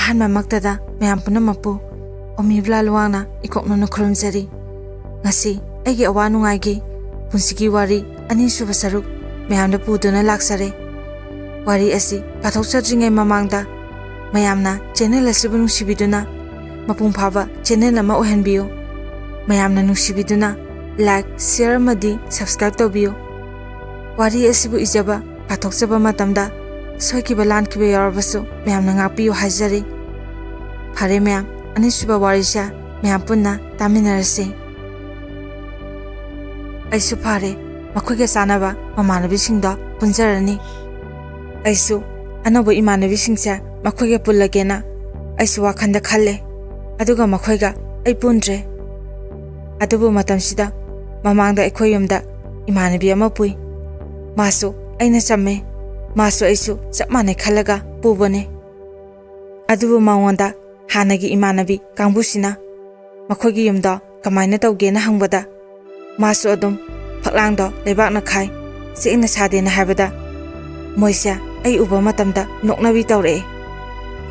ꯑꯍꯥꯟꯕ ꯃꯛꯇꯗ ꯃꯌꯥꯝ ꯄꯨꯝꯅꯃꯛꯄꯨ ꯑꯣꯃꯤꯕ꯭ꯂꯥ ꯂꯨꯋꯥꯡꯅ ꯏꯀꯣꯛꯅꯅ ꯈꯨꯔꯨꯝꯖꯔꯤ ꯉꯁꯤ ꯑꯩꯒꯤ ꯑꯋꯥ ꯅꯨꯡꯉꯥꯏꯒꯤ ꯄꯨꯟꯁꯤꯒꯤ ꯋꯥꯔꯤ ꯑꯅꯤꯁꯨꯕ ꯁꯔꯨꯛ ꯃꯌꯥꯝꯗ ꯄꯨꯗꯨꯅ ꯂꯥꯛꯆꯔꯦ ꯋꯥꯔꯤ ꯑꯁꯤ ꯄꯥꯊꯣꯛꯆꯗ꯭ꯔꯤꯉꯩ ꯃꯃꯥꯡꯗ ꯃꯌꯥꯝꯅ ꯆꯦꯅꯦꯜ ꯑꯁꯤꯕꯨ ꯅꯨꯡꯁꯤꯕꯤꯗꯨꯅ ꯃꯄꯨꯡ ꯐꯥꯕ ꯆꯦꯅꯦꯜ ꯑꯃ ꯑꯣꯏꯍꯟꯕꯤꯌꯨ ꯃꯌꯥꯝꯅ ꯅꯨꯡꯁꯤꯕꯤꯗꯨꯅ ꯂꯥꯏꯛ ꯁꯦꯌꯔ ꯑꯃꯗꯤ ꯁꯕꯁꯀ꯭ꯔꯥꯏꯕ ꯇꯧꯕꯤꯌꯨ ꯋꯥꯔꯤ ꯑꯁꯤꯕꯨ ꯏꯖꯕ ꯄꯥꯊꯣꯛꯆꯕ ꯃꯇꯝꯗ ꯁꯣꯏꯈꯤꯕ ꯂꯥꯟꯈꯤꯕ ꯌꯥꯎꯔꯕꯁꯨ ꯃꯌꯥꯝꯅ ꯉꯥꯛꯄꯤꯌꯨ ꯍꯥꯏꯖꯔꯤ ꯐꯔꯦ ꯃꯌꯥꯝ ꯑꯅꯤꯁꯨꯕ ꯋꯥꯔꯤꯁꯦ ꯃꯌꯥꯝ ꯄꯨꯟꯅ ꯇꯥꯃꯤꯟꯅꯔꯁꯤ ꯑꯩꯁꯨ ꯐꯔꯦ ꯃꯈꯣꯏꯒ ꯆꯥꯅꯕ ꯃꯃꯥꯟꯅꯕꯤꯁꯤꯡꯗꯣ ꯄꯨꯟꯖꯔꯅꯤ ꯑꯩꯁꯨ ꯑꯅꯧꯕ ꯏꯃꯥꯟꯅꯕꯤꯁꯤꯡꯁꯦ ꯃꯈꯣꯏꯒ ꯄꯨꯜꯂꯒꯦꯅ ꯑꯩꯁꯨ ꯋꯥꯈꯟꯗ ꯈꯜꯂꯦ ꯑꯗꯨꯒ ꯃꯈꯣꯏꯒ ꯑꯩ ꯄꯨꯟꯗ꯭ꯔꯦ ꯑꯗꯨꯕꯨ ꯃꯇꯝꯁꯤꯗ ꯃꯃꯥꯡꯗ ꯑꯩꯈꯣꯏ ꯌꯨꯝꯗ ꯏꯃꯥꯟꯅꯕꯤ ꯑꯃ ꯄꯨꯏ ꯃꯥꯁꯨ ꯑꯩꯅ ꯆꯝꯃꯦ ꯃꯥꯁꯨ ꯑꯩꯁꯨ ꯆꯞ ꯃꯥꯟꯅꯩ ꯈꯜꯂꯒ ꯄꯨꯕꯅꯦ ꯑꯗꯨꯕꯨ ꯃꯉꯣꯟꯗ ꯍꯥꯟꯅꯒꯤ ꯏꯃꯥꯟꯅꯕꯤ ꯀꯥꯡꯕꯨꯁꯤꯅ ꯃꯈꯣꯏꯒꯤ ꯌꯨꯝꯗ ꯀꯃꯥꯏꯅ ꯇꯧꯒꯦꯅ ꯍꯪꯕꯗ ꯃꯥꯁꯨ ꯑꯗꯨꯝ ꯐꯛꯂꯥꯡꯗꯣ ꯂꯩꯕꯥꯛꯅ ꯈꯥꯏ ꯆꯦꯛꯅ ꯁꯥꯗꯦꯅ ꯍꯥꯏꯕꯗ ꯃꯣꯏꯁꯦ ꯑꯩ ꯎꯕ ꯃꯇꯝꯗ ꯅꯣꯛꯅꯕꯤ ꯇꯧꯔꯛꯑꯦ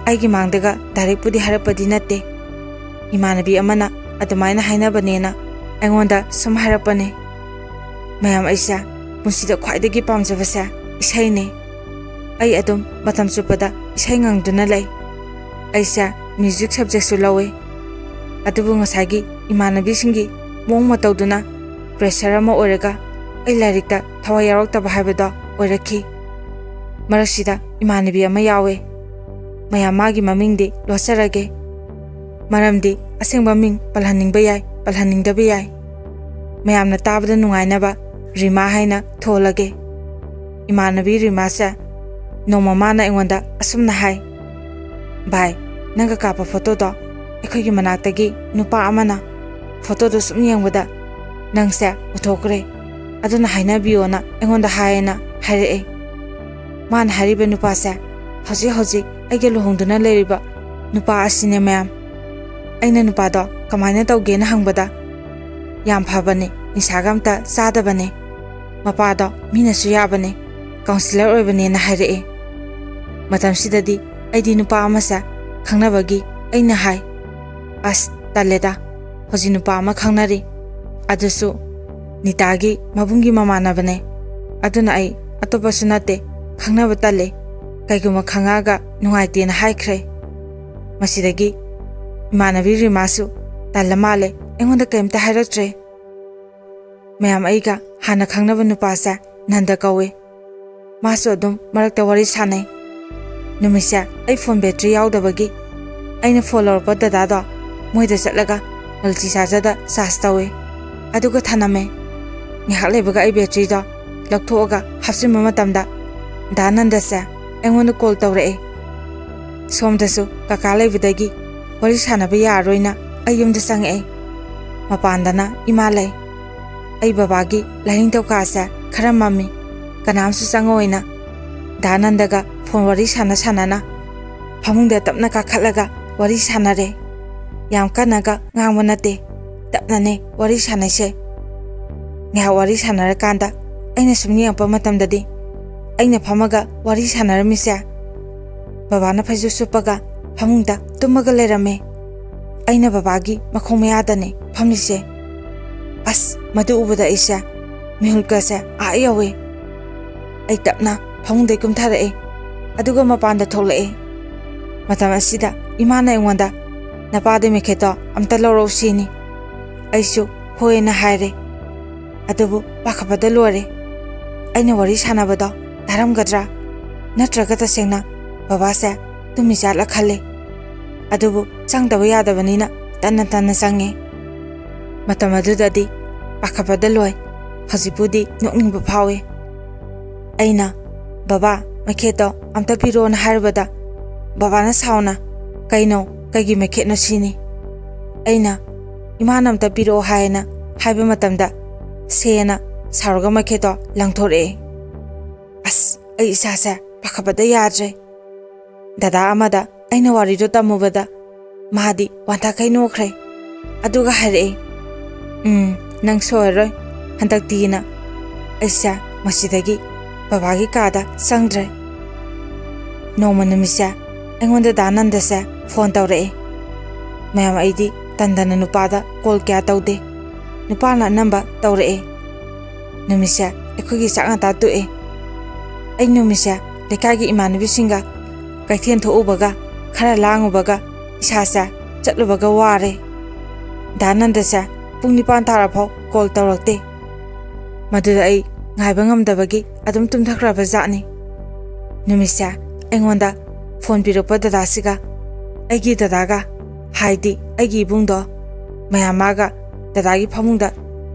ꯑꯩꯒꯤ ꯃꯥꯡꯗꯒ ꯗꯥꯏꯔꯦꯛꯄꯨꯗꯤ ꯍꯥꯏꯔꯛꯄꯗꯤ ꯅꯠꯇꯦ ꯏꯃꯥꯟꯅꯕꯤ ꯑꯃꯅ ꯑꯗꯨꯃꯥꯏꯅ ꯍꯥꯏꯅꯕꯅꯦꯅ ꯑꯩꯉꯣꯟꯗ ꯁꯨꯝ ꯍꯥꯏꯔꯛꯄꯅꯦ ꯃꯌꯥꯝ ꯑꯩꯁꯦ ꯄꯨꯟꯁꯤꯗ ꯈ꯭ꯋꯥꯏꯗꯒꯤ ꯄꯥꯝꯖꯕꯁꯦ ꯏꯁꯩꯅꯦ ꯑꯩ ꯑꯗꯨꯝ ꯃꯇꯝ ꯆꯨꯞꯄꯗ ꯏꯁꯩ ꯉꯪꯗꯨꯅ ꯂꯩ ꯑꯩꯁꯦ ꯃ꯭ꯌꯨꯖꯤꯛ ꯁꯕꯖꯦꯛꯁꯨ ꯂꯧꯋꯦ ꯑꯗꯨꯕꯨ ꯉꯁꯥꯏꯒꯤ ꯏꯃꯥꯟꯅꯕꯤꯁꯤꯡꯒꯤ ꯃꯑꯣꯡ ꯃꯇꯧꯗꯨꯅ ꯄ꯭ꯔꯦꯁꯔ ꯑꯃ ꯑꯣꯏꯔꯒ ꯑꯩ ꯂꯥꯏꯔꯤꯛꯇ ꯊꯋꯥꯏ ꯌꯥꯎꯔꯛꯇꯕ ꯍꯥꯏꯕꯗꯣ ꯑꯣꯏꯔꯛꯈꯤ ꯃꯔꯛꯁꯤꯗ ꯏꯃꯥꯟꯅꯕꯤ ꯑꯃ ꯌꯥꯎꯋꯦ ꯃꯌꯥꯝ ꯃꯥꯒꯤ ꯃꯃꯤꯡꯗꯤ ꯂꯣꯠꯆꯔꯒꯦ ꯃꯔꯝꯗꯤ ꯑꯁꯦꯡꯕ ꯃꯤꯡ ꯄꯜꯍꯟꯅꯤꯡꯕ ꯌꯥꯏ ꯄꯜꯍꯟꯅꯤꯡꯗꯕ ꯌꯥꯏ ꯃꯌꯥꯝꯅ ꯇꯥꯕꯗ ꯅꯨꯡꯉꯥꯏꯅꯕ ꯔꯤꯃꯥ ꯍꯥꯏꯅ ꯊꯣꯜꯂꯒꯦ ꯏꯃꯥꯟꯅꯕꯤ ꯔꯤꯃꯥꯁꯦ ꯅꯣꯡꯃ ꯃꯥꯅ ꯑꯩꯉꯣꯟꯗ ꯑꯁꯨꯝꯅ ꯍꯥꯏ ꯚꯥꯏ ꯅꯪꯒ ꯀꯥꯞꯄ ꯐꯣꯇꯣꯗꯣ ꯑꯩꯈꯣꯏꯒꯤ ꯃꯅꯥꯛꯇꯒꯤ ꯅꯨꯄꯥ ꯑꯃꯅ ꯐꯣꯇꯣꯗꯣ ꯁꯨꯝ ꯌꯦꯡꯕꯗ ꯅꯪꯁꯦ ꯎꯊꯣꯛꯈ꯭ꯔꯦ ꯑꯗꯨꯅ ꯍꯥꯏꯅꯕꯤꯌꯣꯅ ꯑꯩꯉꯣꯟꯗ ꯍꯥꯏꯌꯦꯅ ꯍꯥꯏꯔꯛꯑꯦ ꯃꯥꯅ ꯍꯥꯏꯔꯤꯕ ꯅꯨꯄꯥꯁꯦ ꯍꯧꯖꯤꯛ ꯑꯩꯒ ꯂꯨꯍꯣꯡꯗꯨꯅ ꯂꯩꯔꯤꯕ ꯅꯨꯄꯥ ꯑꯁꯤꯅꯦ ꯃꯌꯥꯝ ꯑꯩꯅ ꯅꯨꯄꯥꯗꯣ ꯀꯃꯥꯏꯅ ꯇꯧꯒꯦꯅ ꯍꯪꯕꯗ ꯌꯥꯝ ꯐꯕꯅꯦ ꯅꯤꯁꯥꯒ ꯑꯝꯇ ꯆꯥꯗꯕꯅꯦ ꯃꯄꯥꯗꯣ ꯃꯤꯅꯁꯨ ꯌꯥꯕꯅꯦ ꯀꯥꯎꯟꯁꯤꯂꯔ ꯑꯣꯏꯕꯅꯦꯅ ꯍꯥꯏꯔꯛꯑꯦ ꯃꯇꯝꯁꯤꯗꯗꯤ ꯑꯩꯗꯤ ꯅꯨꯄꯥ ꯑꯃꯁꯦ ꯈꯪꯅꯕꯒꯤ ꯑꯩꯅ ꯍꯥꯏ ꯑꯁ ꯇꯜꯂꯦꯗ ꯍꯧꯖꯤꯛ ꯅꯨꯄꯥ ꯑꯃ ꯈꯪꯅꯔꯤ ꯑꯗꯨꯁꯨ ꯅꯤꯇꯥꯒꯤ ꯃꯕꯨꯡꯒꯤ ꯃꯃꯥꯟꯅꯕꯅꯦ ꯑꯗꯨꯅ ꯑꯩ ꯑꯇꯣꯞꯄꯁꯨ ꯅꯠꯇꯦ ꯈꯪꯅꯕ ꯇꯜꯂꯦ ꯀꯩꯒꯨꯝꯕ ꯈꯪꯉꯛꯑꯒ ꯅꯨꯡꯉꯥꯏꯇꯦꯅ ꯍꯥꯏꯈ꯭ꯔꯦ ꯃꯁꯤꯗꯒꯤ ꯏꯃꯥꯟꯅꯕꯤ ꯔꯤꯃꯥꯁꯨ ꯇꯜꯂ ꯃꯥꯜꯂꯦ ꯑꯩꯉꯣꯟꯗ ꯀꯩꯝꯇ ꯍꯥꯏꯔꯛꯇ꯭ꯔꯦ ꯃꯌꯥꯝ ꯑꯩꯒ ꯍꯥꯟꯅ ꯈꯪꯅꯕ ꯅꯨꯄꯥꯁꯦ ꯅꯟꯗ ꯀꯧꯋꯦ ꯃꯥꯁꯨ ꯑꯗꯨꯝ ꯃꯔꯛꯇ ꯋꯥꯔꯤ ꯁꯥꯟꯅꯩ ꯅꯨꯃꯤꯠꯁꯦ ꯑꯩ ꯐꯣꯟ ꯕꯦꯇ꯭ꯔꯤ ꯌꯥꯎꯗꯕꯒꯤ ꯑꯩꯅ ꯐꯣꯟ ꯂꯧꯔꯛꯄ ꯗꯗꯥꯗꯣ ꯃꯣꯏꯗ ꯆꯠꯂꯒ ꯃꯜꯇꯤ ꯆꯥꯔꯖꯔꯗ ꯆꯥꯔꯖ ꯇꯧꯋꯦ ꯑꯗꯨꯒ ꯊꯅꯝꯃꯦ ꯉꯥꯏꯍꯥꯛ ꯂꯩꯕꯒ ꯑꯩ ꯕꯦꯇ꯭ꯔꯤꯗꯣ ꯂꯧꯊꯣꯛꯑꯒ ꯍꯥꯞꯆꯤꯟꯕ ꯃꯇꯝꯗ ꯗꯥ ꯅꯟꯗꯁꯦ ꯑꯩꯉꯣꯟꯗ ꯀꯣꯜ ꯇꯧꯔꯛꯑꯦ ꯁꯣꯝꯗꯁꯨ ꯀꯀꯥ ꯂꯩꯕꯗꯒꯤ ꯋꯥꯔꯤ ꯁꯥꯟꯅꯕ ꯌꯥꯔꯔꯣꯏꯅ ꯑꯩ ꯌꯨꯝꯗ ꯆꯪꯉꯛꯑꯦ ꯃꯄꯥꯟꯗꯅ ꯏꯃꯥ ꯂꯩ ꯑꯩ ꯕꯕꯥꯒꯤ ꯂꯥꯏꯅꯤꯡꯊꯧ ꯀꯥꯁꯦ ꯈꯔ ꯃꯝꯃꯤ ꯀꯅꯥꯝꯁꯨ ꯆꯪꯉꯣꯏꯅ ꯗꯥ ꯅꯟꯗꯒ ꯐꯣꯟ ꯋꯥꯔꯤ ꯁꯥꯟꯅꯅ ꯐꯃꯨꯡꯗ ꯇꯞꯅ ꯀꯥꯈꯠꯂꯒ ꯋꯥꯔꯤ ꯁꯥꯟꯅꯔꯦ ꯌꯥꯝ ꯀꯟꯅꯒ ꯉꯥꯡꯕ ꯅꯠꯇꯦ ꯇꯞꯅꯅꯦ ꯋꯥꯔꯤ ꯁꯥꯟꯅꯩꯁꯦ ꯉꯥꯏꯍꯥꯛ ꯋꯥꯔꯤ ꯁꯥꯟꯅꯔꯀꯥꯟꯗ ꯑꯩꯅ ꯁꯨꯝ ꯌꯦꯡꯉꯛꯄ ꯃꯇꯝꯗꯗꯤ ꯑꯩꯅ ꯐꯝꯃꯒ ꯋꯥꯔꯤ ꯁꯥꯟꯅꯔꯝꯃꯤꯁꯦ ꯕꯕꯥꯅ ꯐꯩꯖꯨꯞ ꯁꯨꯞꯄꯒ ꯐꯃꯨꯡꯗ ꯇꯨꯝꯃꯒ ꯂꯩꯔꯝꯃꯦ ꯑꯩꯅ ꯕꯕꯥꯒꯤ ꯃꯈꯣꯡ ꯃꯌꯥꯗꯅꯦ ꯐꯝꯂꯤꯁꯦ ꯑꯁ ꯃꯗꯨ ꯎꯕꯗ ꯑꯩꯁꯦ ꯃꯤꯍꯨꯜꯀꯁꯦ ꯑꯥ ꯌꯧꯋꯦ ꯑꯩ ꯇꯞꯅ ꯐꯃꯨꯡꯗꯩ ꯀꯨꯝꯊꯔꯛꯑꯦ ꯑꯗꯨꯒ ꯃꯄꯥꯟꯗ ꯊꯣꯛꯂꯛꯑꯦ ꯃꯇꯝ ꯑꯁꯤꯗ ꯏꯃꯥꯅ ꯑꯩꯉꯣꯟꯗ ꯅꯄꯥꯗꯩ ꯃꯩꯈꯦꯠꯇꯣ ꯑꯝꯇ ꯂꯧꯔꯛꯎ ꯁꯤꯅꯤ ꯑꯩꯁꯨ ꯍꯣꯏꯅ ꯍꯥꯏꯔꯦ ꯑꯗꯨꯕꯨ ꯄꯥꯈꯠꯄꯗ ꯂꯣꯏꯔꯦ ꯑꯩꯅ ꯋꯥꯔꯤ ꯁꯥꯟꯅꯕꯗꯣ ꯇꯥꯔꯝꯒꯗ꯭ꯔꯥ ꯅꯠꯇ꯭ꯔꯒ ꯇꯁꯦꯡꯅ ꯕꯕꯥꯁꯦ ꯇꯨꯝꯃꯤꯖꯥꯠꯂ ꯈꯜꯂꯦ ꯑꯗꯨꯕꯨ ꯆꯪꯗꯕ ꯌꯥꯗꯕꯅꯤꯅ ꯇꯟꯅ ꯆꯪꯉꯦ ꯃꯇꯝ ꯑꯗꯨꯗꯗꯤ ꯄꯥꯈꯠꯄꯗ ꯂꯣꯏ ꯍꯧꯖꯤꯛꯄꯨꯗꯤ ꯅꯣꯛꯅꯤꯡꯕ ꯐꯥꯎꯋꯦ ꯑꯩꯅ ꯕꯕꯥ ꯃꯩꯈꯦꯠꯇꯣ ꯑꯝꯇ ꯄꯤꯔꯣꯅ ꯍꯥꯏꯔꯕꯗ ꯕꯕꯥꯅ ꯁꯥꯎꯅ ꯀꯩꯅꯣ ꯀꯩꯒꯤ ꯃꯩꯈꯦꯠꯅꯣ ꯁꯤꯅꯤ ꯑꯩꯅ ꯏꯃꯥꯅ ꯑꯝꯇ ꯄꯤꯔꯛꯑꯣ ꯍꯥꯏꯌꯦꯅ ꯍꯥꯏꯕ ꯃꯇꯝꯗ ꯁꯦꯅ ꯁꯥꯎꯔꯒ ꯃꯩꯈꯦꯠꯇꯣ ꯂꯪꯊꯣꯔꯛꯑꯦ ꯑꯁ ꯑꯩ ꯏꯁꯥꯁꯦ ꯄꯥꯈꯠꯄꯗ ꯌꯥꯗ꯭ꯔꯦ ꯗꯗꯥ ꯑꯃꯗ ꯑꯩꯅ ꯋꯥꯔꯤꯗꯣ ꯇꯝꯃꯨꯕꯗ ꯃꯥꯗꯤ ꯋꯥꯟꯊꯈꯩ ꯅꯣꯛꯈ꯭ꯔꯦ ꯑꯗꯨꯒ ꯍꯥꯏꯔꯛꯑꯦ ꯅꯪ ꯁꯣꯏꯔꯔꯣꯏ ꯍꯟꯗꯛꯇꯤꯅ ꯑꯩꯁꯦ ꯃꯁꯤꯗꯒꯤ ꯕꯕꯥꯒꯤ ꯀꯥꯗ ꯆꯪꯗ꯭ꯔꯦ ꯅꯣꯡꯃ ꯅꯨꯃꯤꯠꯁꯦ ꯑꯩꯉꯣꯟꯗ ꯗꯥꯅꯟꯗꯁꯦ ꯐꯣꯟ ꯇꯧꯔꯛꯑꯦ ꯃꯌꯥꯝ ꯑꯩꯗꯤ ꯇꯟꯗꯅ ꯅꯨꯄꯥꯗ ꯀꯣꯜ ꯀꯌꯥ ꯇꯧꯗꯦ ꯅꯨꯄꯥꯅ ꯑꯅꯝꯕ ꯇꯧꯔꯛꯑꯦ ꯅꯨꯃꯤꯠꯁꯦ ꯑꯩꯈꯣꯏꯒꯤ ꯆꯥꯛ ꯉꯟꯇꯥ ꯇꯣꯛꯑꯦ ꯑꯩ ꯅꯨꯃꯤꯠꯁꯦ ꯂꯩꯀꯥꯏꯒꯤ ꯏꯃꯥꯟꯅꯕꯤꯁꯤꯡꯒ ꯀꯩꯊꯦꯜ ꯊꯣꯛꯎꯕꯒ ꯈꯔ ꯂꯥꯡꯉꯨꯕꯒ ꯏꯁꯥꯁꯦ ꯆꯠꯂꯨꯕꯒ ꯋꯥꯔꯦ ꯗꯥꯅꯟꯗꯁꯦ ꯄꯨꯡ 9 ꯇꯥꯔꯐꯥꯎ ꯀꯣꯜ ꯇꯧꯔꯛꯇꯦ ꯃꯗꯨꯗ ꯑꯩ ꯉꯥꯏꯕ ꯉꯝꯗꯕꯒꯤ ꯑꯗꯨꯝ ꯇꯨꯝꯊꯈ꯭ꯔꯕ ꯖꯥꯠꯅꯤ ꯅꯨꯃꯤꯠꯁꯦ ꯑꯩꯉꯣꯟꯗ ꯐꯣꯟ ꯄꯤꯔꯛꯄ ꯗꯗꯥꯁꯤꯒ ꯑꯩꯒꯤ ꯗꯗꯥꯒ ꯍꯥꯏꯗꯤ ꯑꯩꯒꯤ ꯏꯕꯨꯡꯗꯣ ꯃꯌꯥꯝ ꯃꯥꯒ ꯗꯗꯥꯒꯤ ꯐꯃꯨꯡꯗ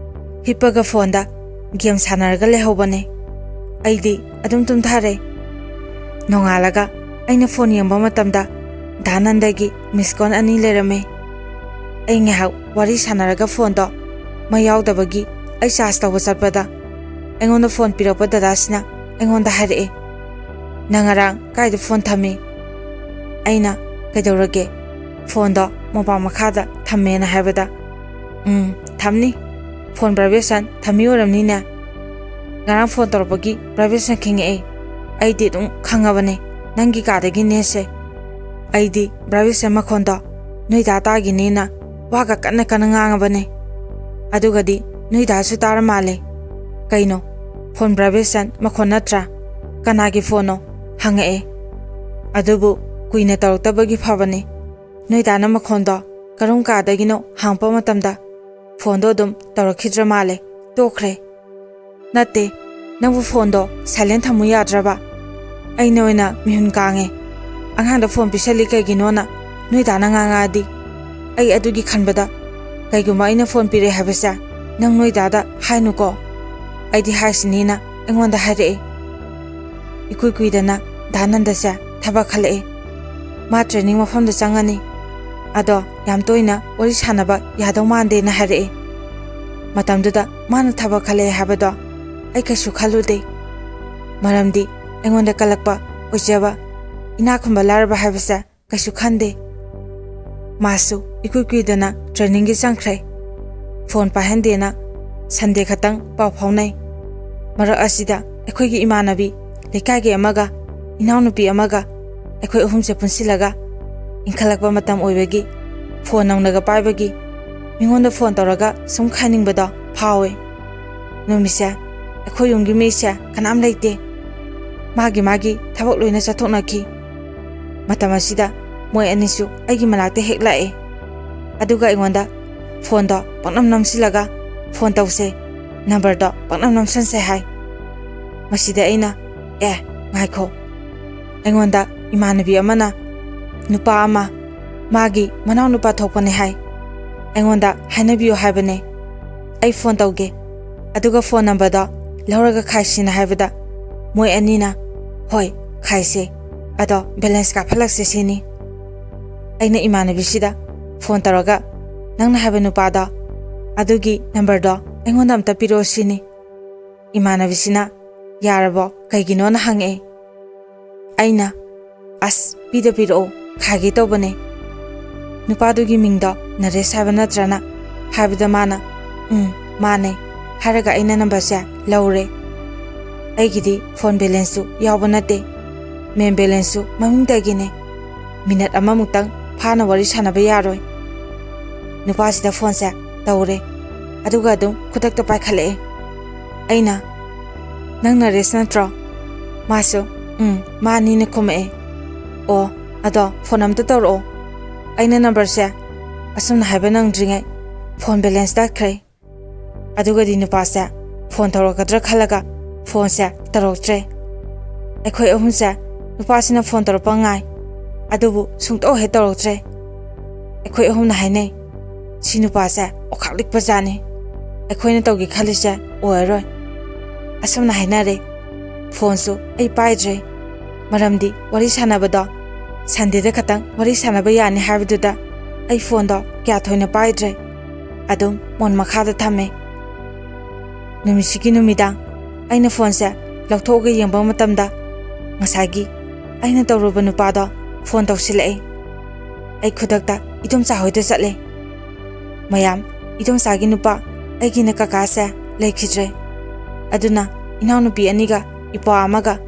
ꯍꯤꯞꯄꯒ ꯐꯣꯟꯗ ꯒꯦꯝ ꯁꯥꯟꯅꯔꯒ ꯂꯩꯍꯧꯕꯅꯦ ꯑꯩꯗꯤ ꯑꯗꯨꯝ ꯇꯨꯝꯊꯔꯦ ꯅꯣꯡꯉꯥꯜꯂꯒ ꯑꯩꯅ ꯐꯣꯟ ꯌꯦꯡꯕ ꯃꯇꯝꯗ ꯗꯥꯅꯟꯗꯒꯤ ꯃꯤꯁ ꯀꯣꯜ 2 ꯂꯩꯔꯝꯃꯦ ꯑꯩ ꯉꯥꯏꯍꯥꯛ ꯋꯥꯔꯤ ꯁꯥꯟꯅꯔꯒ ꯐꯣꯟꯗꯣ ꯃꯩ ꯌꯥꯎꯗꯕꯒꯤ ꯑꯩ ꯆꯥꯔꯖ ꯇꯧꯕ ꯆꯠꯄꯗ ꯑꯩꯉꯣꯟꯗ ꯐꯣꯟ ꯄꯤꯔꯛꯄ ꯗꯗꯥꯁꯤꯅ ꯑꯩꯉꯣꯟꯗ ꯍꯥꯏꯔꯛꯑꯦ ꯅꯪ ꯉꯔꯥꯡ ꯀꯥꯏꯗ ꯐꯣꯟ ꯊꯝꯃꯤ ꯑꯩꯅ ꯀꯩꯗꯧꯔꯒꯦ ꯐꯣꯟꯗꯣ ꯃꯣꯄꯥ ꯃꯈꯥꯗ ꯊꯝꯃꯦꯅ ꯍꯥꯏꯕꯗ ꯊꯝꯅꯤ ꯐꯣꯟ ꯚꯥꯏꯕ꯭ꯔꯦꯁꯟ ꯊꯝꯃꯤ ꯑꯣꯏꯔꯝꯅꯤꯅꯦ ꯉꯔꯥꯡ ꯐꯣꯟ ꯇꯧꯔꯛꯄꯒꯤ ꯚꯥꯏꯕ꯭ꯔꯦꯁꯟ ꯈꯤꯡꯉꯛꯑꯦ ꯑꯩꯗꯤ ꯑꯗꯨꯝ ꯈꯪꯉꯕꯅꯦ ꯅꯪꯒꯤ ꯀꯥꯗꯒꯤꯅꯦꯁꯦ ꯑꯩꯗꯤ ꯚꯥꯏꯕ꯭ꯔꯦꯁꯟ ꯃꯈꯣꯟꯗꯣ ꯅꯣꯏꯗꯥ ꯇꯥꯒꯤꯅꯦꯅ ꯋꯥꯒ ꯀꯟꯅ ꯀꯟꯅ ꯉꯥꯡꯉꯕꯅꯦ ꯑꯗꯨꯒꯗꯤ ꯅꯣꯏꯗꯥꯁꯨ ꯇꯥꯔ ꯃꯥꯜꯂꯦ ꯀꯩꯅꯣ ꯐꯣꯟ ꯚꯥꯏꯕ꯭ꯔꯦꯁꯟ ꯃꯈꯣꯟ ꯅꯠꯇ꯭ꯔꯥ ꯀꯅꯥꯒꯤ ꯐꯣꯟꯅꯣ ꯍꯪꯉꯛꯑꯦ ꯑꯗꯨꯕꯨ ꯀꯨꯏꯅ ꯇꯧꯔꯛꯇꯕꯒꯤ ꯐꯕꯅꯦ ꯅꯣꯏꯗꯥꯅ ꯃꯈꯣꯟꯗꯣ ꯀꯔꯝ ꯀꯥꯗꯒꯤꯅꯣ ꯍꯪꯉꯛꯄ ꯃꯇꯝꯗ ꯐꯣꯟꯗꯣ ꯑꯗꯨꯝ ꯇꯧꯔꯛꯈꯤꯗ꯭ꯔ ꯃꯥꯜꯂꯦ ꯇꯣꯛꯈ꯭ꯔꯦ ꯅꯠꯇꯦ ꯅꯪꯕꯨ ꯐꯣꯟꯗꯣ ꯁꯥꯏꯂꯦꯟ ꯊꯝꯃꯨ ꯌꯥꯗ꯭ꯔꯕ ꯑꯩꯅ ꯑꯣꯏꯅ ꯃꯤꯍꯨꯟ ꯀꯥꯡꯉꯦ ꯑꯉꯥꯡꯗ ꯐꯣꯟ ꯄꯤꯁꯜꯂꯤ ꯀꯩꯒꯤꯅꯣꯅ ꯅꯣꯏꯗꯥꯅ ꯉꯥꯡꯉꯛꯑꯗꯤ ꯑꯩ ꯑꯗꯨꯒꯤ ꯈꯟꯕꯗ ꯀꯩꯒꯨꯝꯕ ꯑꯩꯅ ꯐꯣꯟ ꯄꯤꯔꯦ ꯍꯥꯏꯕꯁꯦ ꯅꯪ ꯅꯣꯏꯗꯥꯗ ꯍꯥꯏꯅꯨꯀꯣ ꯑꯩꯗꯤ ꯍꯥꯏꯁꯤꯅꯤꯅ ꯑꯩꯉꯣꯟꯗ ꯍꯥꯏꯔꯛꯑꯦ ꯏꯀꯨꯏ ꯀꯨꯏꯗꯅ ꯗꯥꯅꯟꯗꯁꯦ ꯊꯕꯛ ꯈꯜꯂꯛꯑꯦ ꯃꯥ ꯇ꯭ꯔꯦꯅꯤꯡ ꯃꯐꯝꯗ ꯆꯪꯉꯅꯤ ꯑꯗꯣ ꯌꯥꯝ ꯇꯣꯏꯅ ꯋꯥꯔꯤ ꯁꯥꯟꯅꯕ ꯌꯥꯗꯧ ꯃꯥꯟꯗꯦꯅ ꯍꯥꯏꯔꯛꯑꯦ ꯃꯇꯝꯗꯨꯗ ꯃꯥꯅ ꯊꯕꯛ ꯈꯜꯂꯛꯑꯦ ꯍꯥꯏꯕꯗꯣ ꯑꯩ ꯀꯩꯁꯨ ꯈꯜꯂꯨꯗꯦ ꯃꯔꯝꯗꯤ ꯑꯩꯉꯣꯟꯗ ꯀꯜꯂꯛꯄ ꯑꯣꯏꯖꯕ ꯏꯅꯥꯛ ꯈꯨꯟꯕ ꯂꯥꯏꯔꯕ ꯍꯥꯏꯕꯁꯦ ꯀꯩꯁꯨ ꯈꯟꯗꯦ ꯃꯥꯁꯨ ꯏꯀꯨꯏ ꯀꯨꯏꯗꯅ ꯇ꯭ꯔꯦꯅꯤꯡꯒꯤ ꯆꯪꯈ꯭ꯔꯦ ꯐꯣꯟ ꯄꯥꯏꯍꯟꯗꯦꯅ ꯁꯟꯗꯦ ꯈꯛꯇꯪ ꯄꯥꯎ ꯐꯥꯎꯅꯩ ꯃꯔꯛ ꯑꯁꯤꯗ ꯑꯩꯈꯣꯏꯒꯤ ꯏꯃꯥꯟꯅꯕꯤ ꯂꯩꯀꯥꯏꯒꯤ ꯑꯃꯒ ꯏꯅꯥꯎꯅꯨꯄꯤ ꯑꯃꯒ ꯑꯩꯈꯣꯏ ꯑꯍꯨꯝꯁꯦ ꯄꯨꯟꯁꯤꯜꯂꯒ ꯏꯟꯈꯠꯂꯛꯄ ꯃꯇꯝ ꯑꯣꯏꯕꯒꯤ ꯐꯣꯟ ꯅꯧꯅꯒ ꯄꯥꯏꯕꯒꯤ ꯃꯤꯉꯣꯟꯗ ꯐꯣꯟ ꯇꯧꯔꯒ ꯁꯨꯝ ꯈꯥꯏꯅꯤꯡꯕꯗꯣ ꯐꯥꯎꯋꯦ ꯅꯨꯃꯤꯠꯁꯦ ꯑꯩꯈꯣꯏ ꯌꯨꯝꯒꯤ ꯃꯤꯁꯦ ꯀꯅꯥꯝ ꯂꯩꯇꯦ ꯃꯥꯒꯤ ꯊꯕꯛ ꯂꯣꯏꯅ ꯆꯠꯊꯣꯛꯅꯈꯤ ꯃꯇꯝ ꯑꯁꯤꯗ ꯃꯣꯏ ꯑꯅꯤꯁꯨ ꯑꯩꯒꯤ ꯃꯅꯥꯛꯇ ꯍꯦꯛ ꯂꯥꯛꯑꯦ ꯑꯗꯨꯒ ꯑꯩꯉꯣꯟꯗ ꯐꯣꯟꯗꯣ ꯄꯛꯅꯝ ꯅꯝꯁꯤꯜꯂꯒ ꯐꯣꯟ ꯇꯧꯁꯦ ꯅꯝꯕꯔꯗꯣ ꯄꯛꯅꯝ ꯅꯝꯁꯟꯁꯦ ꯍꯥꯏ ꯃꯁꯤꯗ ꯑꯩꯅ ꯉꯥꯏꯈꯣ ꯑꯩꯉꯣꯟꯗ ꯏꯃꯥꯟꯅꯕꯤ ꯑꯃꯅ ꯅꯨꯄꯥ ꯑꯃ ꯃꯥꯒꯤ ꯃꯅꯥꯎꯅꯨꯄꯥ ꯊꯣꯛꯄꯅꯦ ꯍꯥꯏ ꯑꯩꯉꯣꯟꯗ ꯍꯥꯏꯅꯕꯤꯌꯨ ꯍꯥꯏꯕꯅꯦ ꯑꯩ ꯐꯣꯟ ꯇꯧꯒꯦ ꯑꯗꯨꯒ ꯐꯣꯟ ꯅꯝꯕꯔꯗꯣ ꯂꯧꯔꯒ ꯈꯥꯏꯁꯤꯅ ꯍꯥꯏꯕꯗ ꯃꯣꯏ ꯑꯅꯤꯅ ꯍꯣꯏ ꯈꯥꯏꯁꯦ ꯑꯗꯣ ꯕꯦꯂꯦꯟꯁ ꯀꯥꯞꯍꯜꯂꯛꯁꯦ ꯁꯤꯅꯤ ꯑꯩꯅ ꯏꯃꯥꯟꯅꯕꯤꯁꯤꯗ ꯐꯣꯟ ꯇꯧꯔꯒ ꯅꯪꯅ ꯍꯥꯏꯕ ꯅꯨꯄꯥꯗꯣ ꯑꯗꯨꯒꯤ ꯅꯝꯕꯔꯗꯣ ꯑꯩꯉꯣꯟꯗ ꯑꯝꯇ ꯄꯤꯔꯛꯑꯣ ꯁꯤꯅꯤ ꯏꯃꯥꯟꯅꯕꯤꯁꯤꯅ ꯌꯥꯔꯕꯣ ꯀꯩꯒꯤꯅꯣꯅ ꯍꯪꯉꯛꯑꯦ ꯑꯩꯅ ꯑꯁ ꯄꯤꯔꯛꯑꯣ ꯈꯥꯏꯒꯦ ꯇꯧꯕꯅꯦ ꯅꯨꯄꯥꯗꯨꯒꯤ ꯃꯤꯡꯗꯣ ꯅꯔꯦꯁ ꯍꯥꯏꯕ ꯅꯠꯇ꯭ꯔꯅ ꯍꯥꯏꯕꯗ ꯃꯥꯅ ꯃꯥꯅꯦ ꯍꯥꯏꯔꯒ ꯑꯩꯅ ꯅꯝꯕꯔꯁꯦ ꯂꯧꯔꯦ ꯑꯩꯒꯤꯗꯤ ꯐꯣꯟ ꯕꯦꯂꯦꯟꯁꯁꯨ ꯌꯥꯎꯕ ꯅꯠꯇꯦ ꯃꯦꯟ ꯕꯦꯂꯦꯟꯁꯁꯨ ꯃꯃꯤꯡꯇꯒꯤꯅꯦ ꯃꯤꯅꯠ ꯑꯃꯃꯨꯛꯇꯪ ꯐꯥꯅ ꯋꯥꯔꯤ ꯁꯥꯟꯅꯕ ꯌꯥꯔꯣꯏ ꯅꯨꯄꯥꯁꯤꯗ ꯐꯣꯟꯁꯦ ꯇꯧꯔꯦ ꯑꯗꯨꯒ ꯑꯗꯨꯝ ꯈꯨꯗꯛꯇ ꯄꯥꯏꯈꯠꯂꯛꯑꯦ ꯑꯩꯅ ꯅꯪ ꯅꯔꯦꯁ ꯅꯠꯇ꯭ꯔꯣ ꯃꯥꯁꯨ ꯃꯥꯅꯤꯅ ꯈꯨꯝꯃꯛꯑꯦ ꯑꯣ ꯑꯗꯣ ꯐꯣꯟ ꯑꯝꯇ ꯇꯧꯔꯛꯑꯣ ꯑꯩꯅ ꯅꯝꯕꯔꯁꯦ ꯑꯁꯨꯝꯅ ꯍꯥꯏꯕ ꯅꯪꯗ꯭ꯔꯤꯉꯩ ꯐꯣꯟ ꯕꯦꯂꯦꯟꯁ ꯇꯠꯈ꯭ꯔꯦ ꯑꯗꯨꯒꯗꯤ ꯅꯨꯄꯥꯁꯦ ꯐꯣꯟ ꯇꯧꯔꯛꯀꯗ꯭ꯔꯥ ꯈꯜꯂꯒ ꯐꯣꯟꯁꯦ ꯇꯧꯔꯛꯇ꯭ꯔꯦ ꯑꯩꯈꯣꯏ ꯑꯍꯨꯝꯁꯦ ꯅꯨꯄꯥꯁꯤꯅ ꯐꯣꯟ ꯇꯧꯔꯛꯄ ꯉꯥꯏ ꯑꯗꯨꯕꯨ ꯁꯨꯡꯇꯧ ꯍꯦꯛ ꯇꯧꯔꯛꯇ꯭ꯔꯦ ꯑꯩꯈꯣꯏ ꯑꯍꯨꯝꯅ ꯍꯥꯏꯅꯩ ꯁꯤ ꯅꯨꯄꯥꯁꯦ ꯑꯣꯈꯥꯛ ꯂꯤꯛꯄ ꯖꯥꯠꯅꯤ ꯑꯩꯈꯣꯏꯅ ꯇꯧꯒꯦ ꯈꯜꯂꯤꯁꯦ ꯑꯣꯏꯔꯔꯣꯏ ꯑꯁꯨꯝꯅ ꯍꯥꯏꯅꯔꯦ ꯐꯣꯟꯁꯨ ꯑꯩ ꯄꯥꯏꯗ꯭ꯔꯦ ꯃꯔꯝꯗꯤ ꯋꯥꯔꯤ ꯁꯥꯟꯅꯕꯗꯣ ꯁꯟꯗꯦꯗ ꯈꯛꯇꯪ ꯋꯥꯔꯤ ꯁꯥꯟꯅꯕ ꯌꯥꯅꯤ ꯍꯥꯏꯕꯗꯨꯗ ꯑꯩ ꯐꯣꯟꯗꯣ ꯀꯌꯥ ꯊꯣꯏꯅ ꯄꯥꯏꯗ꯭ꯔꯦ ꯑꯗꯨꯝ ꯃꯣꯟ ꯃꯈꯥꯗ ꯊꯝꯃꯦ ꯅꯨꯃꯤꯠꯁꯤꯒꯤ ꯅꯨꯃꯤꯗꯥꯡ ꯑꯩꯅ ꯐꯣꯟꯁꯦ ꯂꯧꯊꯣꯛꯑꯒ ꯌꯦꯡꯕ ꯃꯇꯝꯗ ꯉꯁꯥꯏꯒꯤ ꯑꯩꯅ ꯇꯧꯔꯨꯕ ꯅꯨꯄꯥꯗꯣ ꯐꯣꯟ ꯇꯧꯁꯤꯜꯂꯛꯑꯦ ꯑꯩ ꯈꯨꯗꯛꯇ ꯏꯗꯣꯝꯆꯥ ꯍꯣꯏꯗ ꯆꯠꯂꯦ ꯃꯌꯥꯝ ꯏꯗꯣꯝꯆꯥꯒꯤ ꯅꯨꯄꯥ ꯑꯩꯒꯤꯅ ꯀꯀꯥꯁꯦ ꯂꯩꯈꯤꯗ꯭ꯔꯦ ꯑꯗꯨꯅ ꯏꯅꯥꯎꯅꯨꯄꯤ ꯑꯅꯤꯒ ꯏꯄ꯭ꯋꯥ ꯑꯃꯒ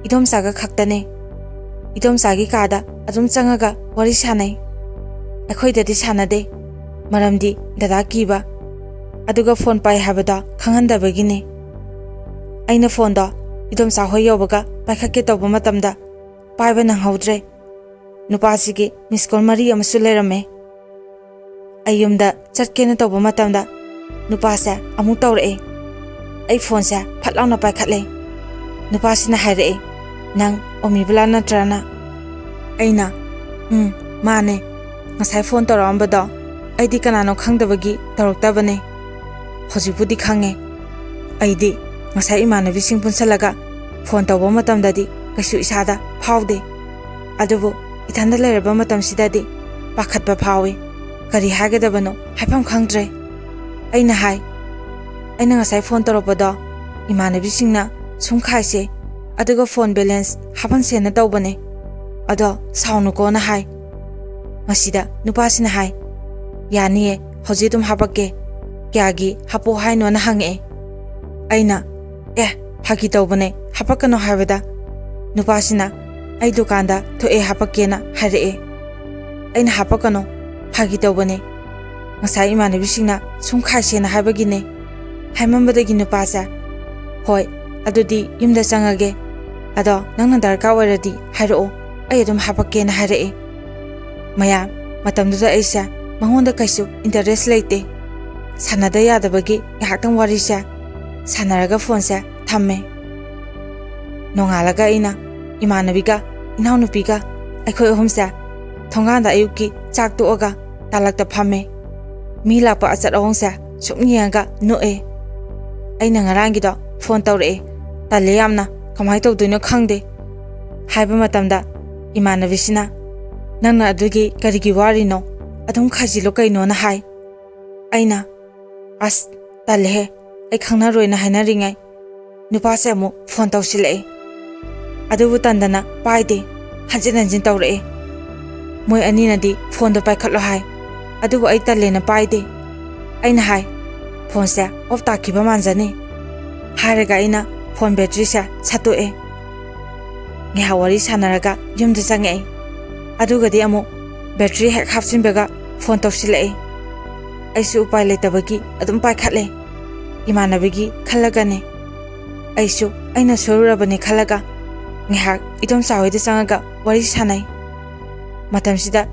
ꯏꯗꯣꯝꯆꯥꯒ ꯈꯛꯇꯅꯦ ꯏꯗꯣꯝꯆꯥꯒꯤ ꯀꯥꯗ adum changaga wari sanai akhoi dadi sanade maramdi dada kiba aduga phone pai habada khanganda bagine aina phone da idom sa hoi yobaga paikhakke tawba matamda paiba nang haudre nupasigi miss call mari amasu lerame ayumda chatkena tawba matamda nupasa amu tawre ai phone sa phatlawna paikhatle nupasina haire nang omi bla na trana aina mane ngasai phone tawramba aidi kanano khangdabagi tawroktabane hojibudi khange aidi ngasai imanabi sing punsalaga phone tawba matamdadi kaisu isada phawde adubu ithanda leraba matam sidadi pakhatba phawe kari hagadabano haifam khangdre aina ngasai phone tawrobada imanabi singna sum khaise aduga phone balance haban sena tawbane ado saunu ko na hai masida nupasina hai yani hoji tum habakke kyagi hapo hai no na hange aina haki tawbane hapakano habada nupasina ai dukanda to hapakke na hare aina hapakano haki tawbane ngasai imane bisingna sum khaise na habagine haimambadagi nupasa hoi adudi yumda changage ado nangna darka waradi hairo ai adum hapakke na hare maya matamduda aisa mangonda kaisu interest leite sanada yadabagi ngahakang warisa sanaraga phone sa thamme nongalaga ina imanabiga inaunupiga aikhoi ohumsa thonganda ayuki chak toaga talakta phame mi lakpa achat ahongsa sumngianga noe aina ngarangido phone tawre talle yamna kamai tawduino khangde haiba matamda imanabisina nangna adugi karigi warino adum khajilo kaino na hai aina as talhe ai khangna roina haina ringai nupa se mu phone tawsile adubu tandana paide hanjin hanjin tawre moi ani nadi phone do paikhatlo hai adubu ai talle na paide aina hai phone sa off ta kiba manjani haraga ina phone battery sa chatoe nge hawari sanaraga yumda change aduga di amu battery hek hapsin bega phone tawsile aisu upai leitabagi adum paikhatle imanabigi khallagane aisu aina sorurabani khallaga ngehak idom sahoide changaga wari sanai matamsida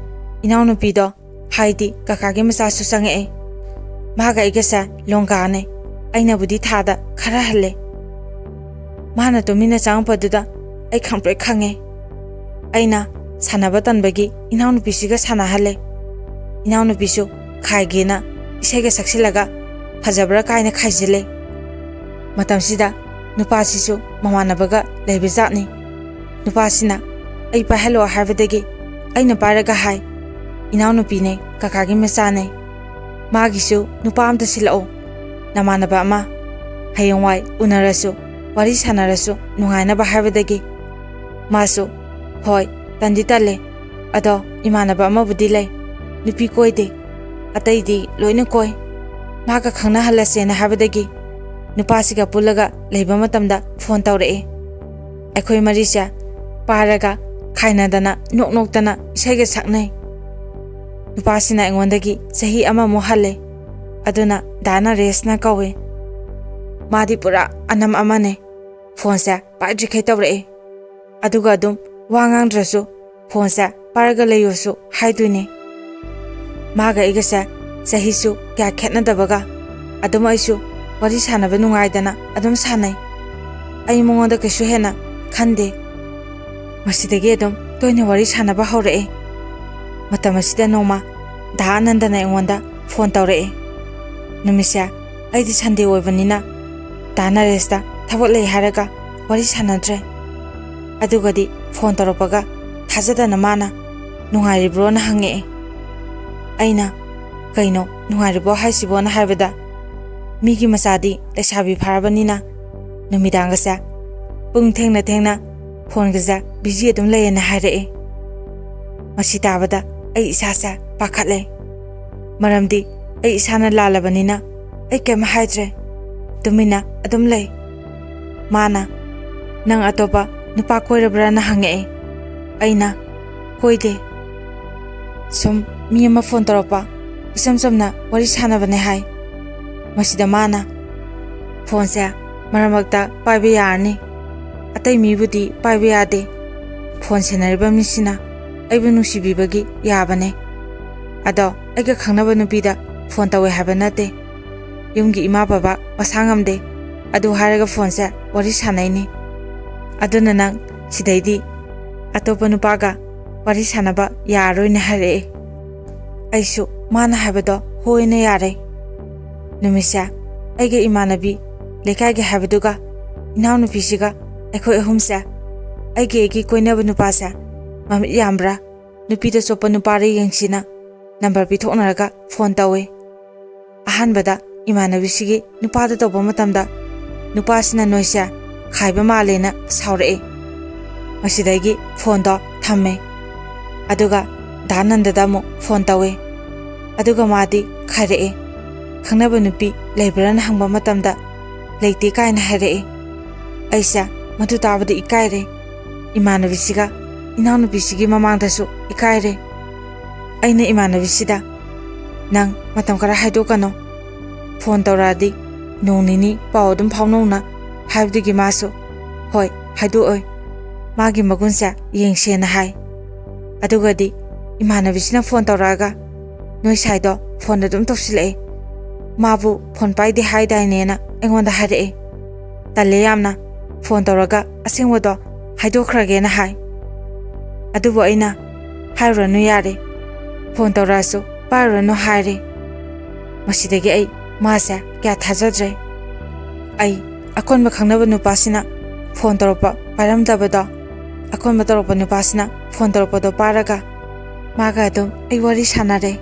inawnu pido haidi kakage macha su change maga igasa longane aina budi thada khara halle mana to mina changpaduda ai khangpre khange aina sanaba tanbagi inawnu pisiga sana halle inawnu pisu khaigena isega saksilaga phajabra kaina khaijile matamsida nupasisu mamanabaga leibizatni nupasina ai pa hello habadagi aina paraga hai inawnu pine kakagi mesane magisu nupamta silao namanaba ama hayongwai unarasu wari sanarasu nungaina ba habadagi masu hoi tanditale ado imanaba ama budile nupi koide ataidi loina koi maga khangna halase na habadagi nupasiga pulaga leiba matamda phone tawre akhoi marisa paraga khaina dana nok dana isaiga saknai nupasina engondagi sahi ama mo halle aduna dana resna kawe madi pura anam amane phone sa paidri khai tawre aduga dum wangang drasu phone sa paraga leyosu haiduine maga igasa sahisu kya khetna dabaga adum aisu wari sanaba nungaidana adum sanai ai mongoda kasu hena khande masidagi adum toine wari sanaba hore matamasida noma dhanandana engonda phone tawre numisa aidi sande oibanina dana resta thabole haraga wari sanadre adugadi phone tawropaga thajadana mana nungairibro na hange aina kaino nungairibo haisibo na habada migi masadi lesabi pharabanina numidanga sa pung thengna phone gaza busy adum leyena hare masitabada ai isasa pakhatle maramdi ai isana lalabanina ai kem haidre tumina adum lay mana nang atopa nupa koirabra na hange aina कोइदे सम मी अमा phone तौरपा इसम समना worry सानबने हाय मसिदा माना phone से मरमक्ता पाइबे यारनी अतै मीबुदी पाइबे यादे phone सेनरिबा मिसिना अइबु नुसिबिबगी याबने अदो अइगा खंगनबा नुपीदा phone तवे हाबा नते युमगी इमा बाबा मसांगमदे अदु हारगा फोन से वरी सानैनी अदुना नंग सिदैदी अतोपा नुपागा वरी सानबा यारोइने हारे अइसु माना हाबदो होइने यारे नुमिसा अइगा इमानबी लेकाइगे हाबदुगा इनाउ नुपीसिगा अखोय अहुमसा अइगे कोइनबा नुपासा ममित यामब्रा नुपीदा चोपा नुपारे यंगसिना नंबर पिथोकनरगा फोन तवे अहानबदा इमानबीसिगी नुपादा तोबा मतमदा नुपासिना नोइसा खाइबा मालेना साउरए मसिदागी फोन दो थम्मे अदुगा दानंददा मु फोन तवे अदुगा मादी खाइरए खंगनबा नुपी लेब्रन हंगबा मतमदा लेते कायना हारे ऐसा मधु ताबदे इकायरे इमानबीसिगा इनाउनुपीसिगी ममांगदसु इकायरे अइना इमानबीसिदा नंग मतम खरा हाइदोकनो फोन तौरादी नोंनिनी पाव अदुम फाउनौना हाइबदुगी मासु होय हाइदोओय मागी मगुनसा येंगसेना हाय अदुगदी इमानबीसिना फोन तौरागा नोय साइदो फोन अदुम तौसिले माबु फोन पाइदे हाइदाइनेना एंगोंदा हारे तल्ले यामना फोन तौरागा असेंगवदो हाइदोखरागेना हाय अदुबो अइना हाइरनु यारे फोन तौरासु पाइरनु हायरे मसिदगी अइ मासे क्या थाजद्रे अइ अकोनबा खंगनबा नुपासिना फोन तौरपा पाइरमदबदो अकोनबा तौरपा नुपासिना फोन तौरपदो पारगा मागा अदुम अइ वरी सानारे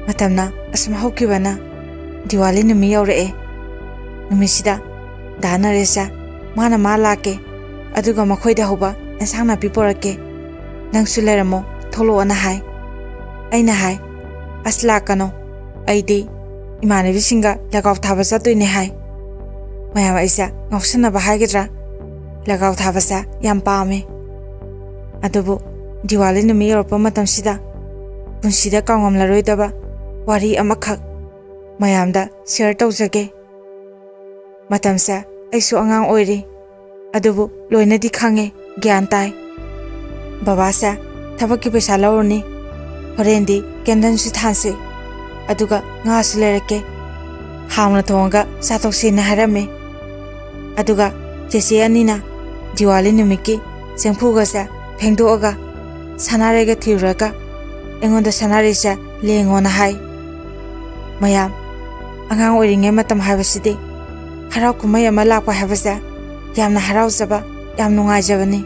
मतमना असम हौकिबना दिवाली नुमि यौरए नुमिसिदा दानरेसा माना मा लाके अदुगा मखोइदा होबा एंसांग नापी पोरके नंगसु लेरमो थोलोना हाय अइना हाय असला कनो अइदी इमानबी सिंगा लगाव थाबा चतुइने हाय मयाम ऐसा ngौसनबा हायगद्रा लगाव थाबसा याम पामे अदुबु दिवाली नुमि यौरपा मतमसिदा पुंसिदा कांगमलरोइदबा वारी अमखक मयामदा शेयर तौजगे मतमसा ऐसु अंगांग ओइरी अदुबु लोइनदी खांगे ज्ञान ताई बाबासा थबकी पैसा लौरनी होरेंदी केंदनसु थांसे अदुगा ngasu lerake हावना थोंगा सातोक्सेना हारमे अदुगा चेचे अनिना दिवाली नुमिकी सेंफुगासा फेंदोगा सनारेगा थिरगा एंगोंदा सनारेसा लेंगोना हाय मयाम अंगांग ओइरिंगे मतम हाबसिदि हराव कुमै अमा लाकपा हाबसा यामना हरावजबा याम नुंगाइजबनी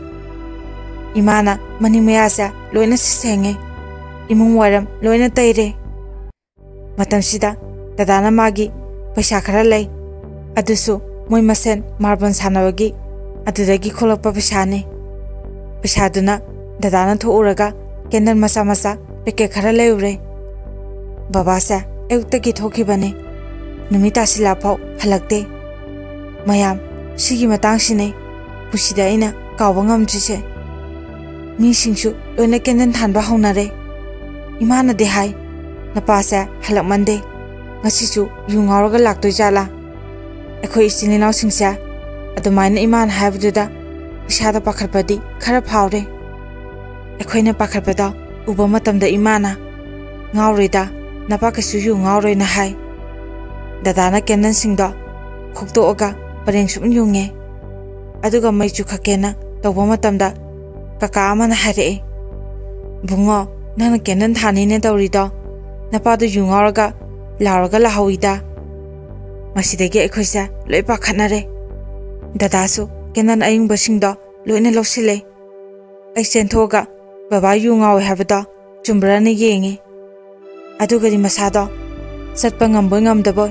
इमाना मनी मयासा लोइना सेंगे इमुंग वारम लोइना तैरे मतमसिदा दादाना मागी पैसा खरा लई अदुसु मोय मसेन मार्बल सानबगी अदुदगी खोलपा पैसाने पैसादुना दादाना थोउरगा केंदल मसा मसा पेके खरा लैउरे बाबासा एउतगी थोखिबने नुमिता सिलाफाव हलक्ते मयाम सिगी मतांगसिने पुसिदा इना कावबा ngamdrise मिसिंगसु लोइना केंदन थानबा हौनारे इमाना दे हाय नपासा हलकमंदे ngasisu yungaurga laktoi jala ekhoi isininaw singsa adumaina iman haibduda isada pakharpadi khara phawre ekhoina pakharpada uba matamda imana ngaurida napa kasu yu ngauroi na hai dadana kenan singda khokto oga pareng sum yunge aduga mai chu khakena tawba matamda kaka amana hare bungo nana kenan thani ne tawrida napa du yungaurga लारगा लाहौइदा मसिदगी एखोइसा लोइ पाखनरे दादासु Kenin अयिंग बसिंगदो लोइने लौसिले अइ सेंथोगा बाबा युंगाव हाबदा चुम्ब्राने येंगे अदुगरि मसादो सत्पा ngamboi ngamdabo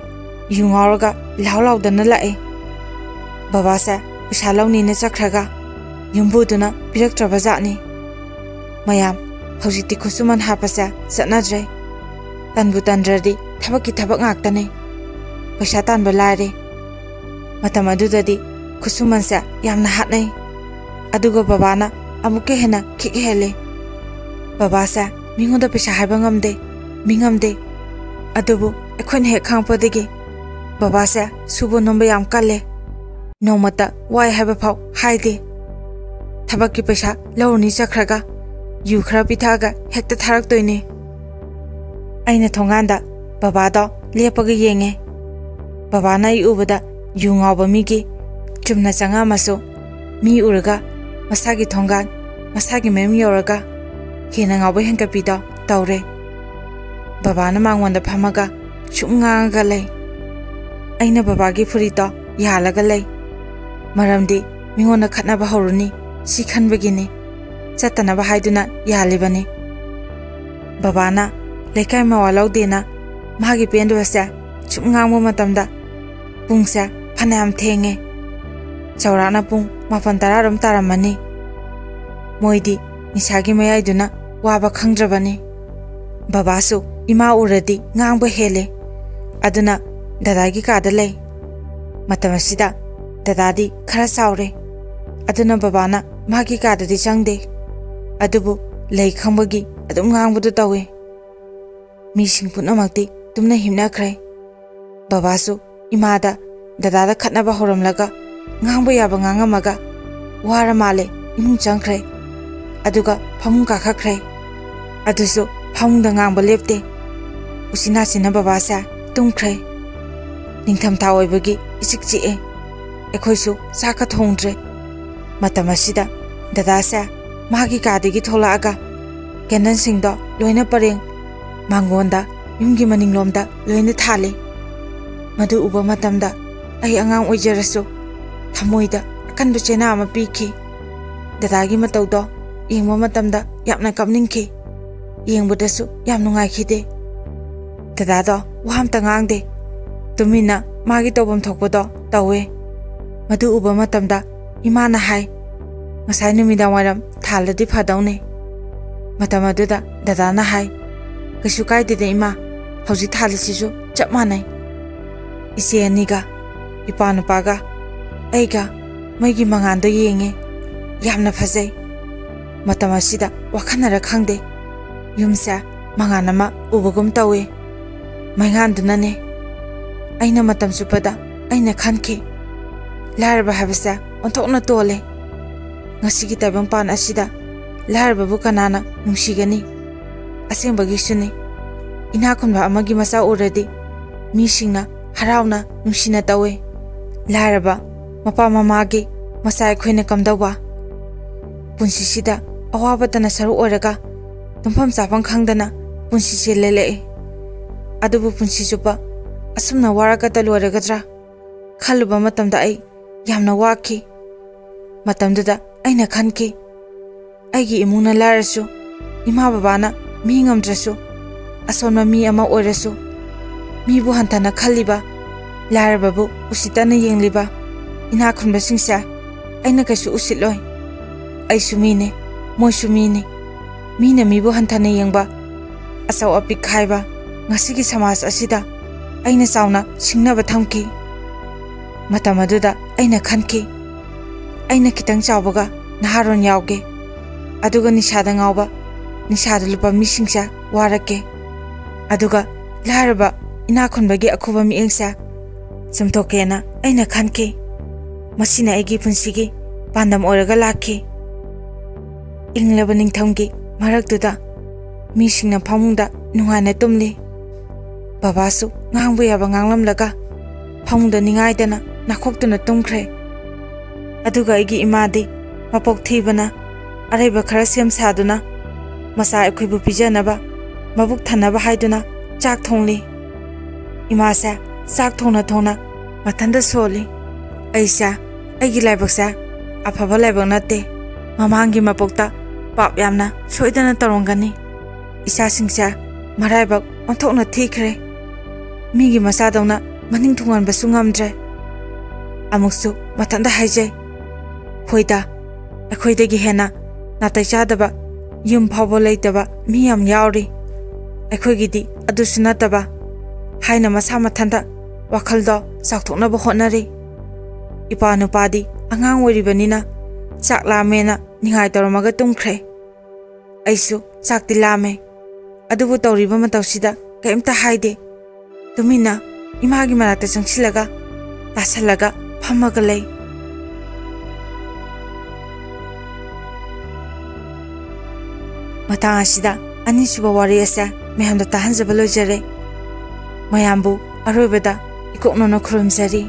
युंगावगा लाउलाउदना लाए बाबासा पैसा लौनिने चख्रगा युम्बुदुना पिरक्त्रबा जानी मयाम हौजिति खुसुमन हापसा सनद्रे तनबु तनद्रदि थबकी थबक ngaktane पैसा तानबा लारे मतम अदुददी खुसुमनसा यामना हातनै अदुगा बाबाना अमुके हेना खिक हेले Babasa mingoda pesa haiba ngamde mingamde adubu ekhon he khangpodegi babasa subo nomba yam kalle nomata wai haiba phau haide thabaki pesa lawni chakhraga yu khra pithaga hekta tharak toine aina thonganda babado lepaga yenge babana I ubada yu ngawba migi chumna changa maso mi uraga masagi thongan masagi mem yoraga hena ngawba henka pida tawre babana mangwanda phamaga chunga lei aina babagi furito yalaga lei maramdi mingona khatnaba horuni si khanbagini chatanaba haiduna yalibani babana lekai mawalau dena magi pendwasa chunga mo matamda pungsa phanam thenge chaurana pung mapan tararam taramani moidi nisagi mayaiduna waba khangdrabani babasu ima uradi ngangba hele aduna dadagi kada lei matamasida dadadi khara saure aduna babana magi kada di changde adubu lei khambagi adum ngangbudu tawe mising punamakti tumna himna khrai babasu imada dadada khatnaba horamlaga ngangba yaba ngangamaga wara male imung changkhrai aduga phamung ka khakrai adusu phamung da ngangba lepte usina sina babasa tumkhrai ningtham tha oibagi isik chi e ekhoisu saka thongdre matamasida dadasa magi kadigi tholaaga kenan singdo loina pareng mangonda yumgi maninglomda loina thale madu uba matamda ai angang oijarasu thamoida akandu chena ama piki dadagi matawdo yengma matamda yapna kapningki yengbudasu yam nungai khide dadado waham tangangde tumina magi tobam thokbodo tawe madu uba matamda imana hai ngasai numida waram thaladi phadawne matamaduda dadana hai kasu kaide de ima hauji thalisisu chap manai ise aniga ipanu paga aiga maigi mangando yenge yamna phajai matamasida wakhanara khangde yumsa manganama ubagum tawe maingandunane aina matam supada aina khanki larba habasa onthokna tole ngasigi tabang pan asida larba bu kanana nungsigani asembagi suni ina khunba amagi masa uradi misingna harauna nungsina tawe larba mapa mamagi masai khoina kamdawa punsi sida awabadana saru oraga tumpham chapang khangdana punsi se lele adubu punsi chupa asumna waraga talwaragadra khaluba matamda ai yamna waki matamduda aina khanki aigi imuna larasu ima babana mi ngamdrasu asonma mi ama oirasu mi bu hantana khaliba larbabu usitana yengliba ina khunba singsa aina kasu usitloi ai sumine moi sumine mina mi bu hantana yengba asaw api khaiba ngasigi samas asida aina sauna singnaba thamki matamaduda aina khanki aina kitang chawbaga naharon yawge aduga nisada ngawba nisada lupa misingsa warake aduga larba ina khunbagi akhuba mi engsa samthokena aina khanki masina egi punsigi pandam oraga lakhi inglaba ningthamgi maraktuda misingna phamungda nungana tumli babasu ngangbu yaba nganglamlaga phamungda ningaidana nakhoktuna tumkhre aduga igi imadi mapok thibana araiba khara sem saduna masa ekhoibu pijanaba mabuk thanaba haiduna chak thongli imasa chak thona mathanda soli aisa aigi laibaksa afaba laibak nate mamangi mapokta pap yamna soidana tarongani isa singsa maraibak onthokna thikre migi masadawna maning thungan basungamdre amuksu mathanda haijai hoida akhoidagi hena natai chadaba yum phabo leitaba miyam yauri akhogidi adusunataba haina masa mathanda wakhaldo sakthokna ba honari ipanu padi angang woribanina chakla mena ningai tormaga tumkhre aisu ꯆꯥꯛꯇꯤ ꯂꯥꯝꯃꯦ ꯑꯗꯨꯕꯨ ꯇꯧꯔꯤꯕ ꯃꯇꯧꯁꯤꯗ ꯀꯩꯝꯇ ꯍꯥꯏꯗꯦ ꯇꯨꯃꯤꯟꯅ ꯏꯃꯥꯒꯤ ꯃꯅꯥꯛꯇ ꯆꯪꯁꯤꯜꯂꯒ ꯇꯥꯁꯜꯂꯒ ꯐꯝꯃꯒ ꯂꯩ ꯃꯇꯥꯡ ꯑꯁꯤꯗ ꯑꯅꯤꯁꯨꯕ ꯋꯥꯔꯤ ꯑꯁꯦ ꯃꯌꯥꯝꯗ ꯇꯥꯍꯟꯖꯕ ꯂꯣꯏꯖꯔꯦ ꯃꯌꯥꯝꯕꯨ ꯑꯔꯣꯏꯕꯗ ꯏꯀꯣꯛꯅꯅ ꯈꯨꯔꯨꯝꯖꯔꯤ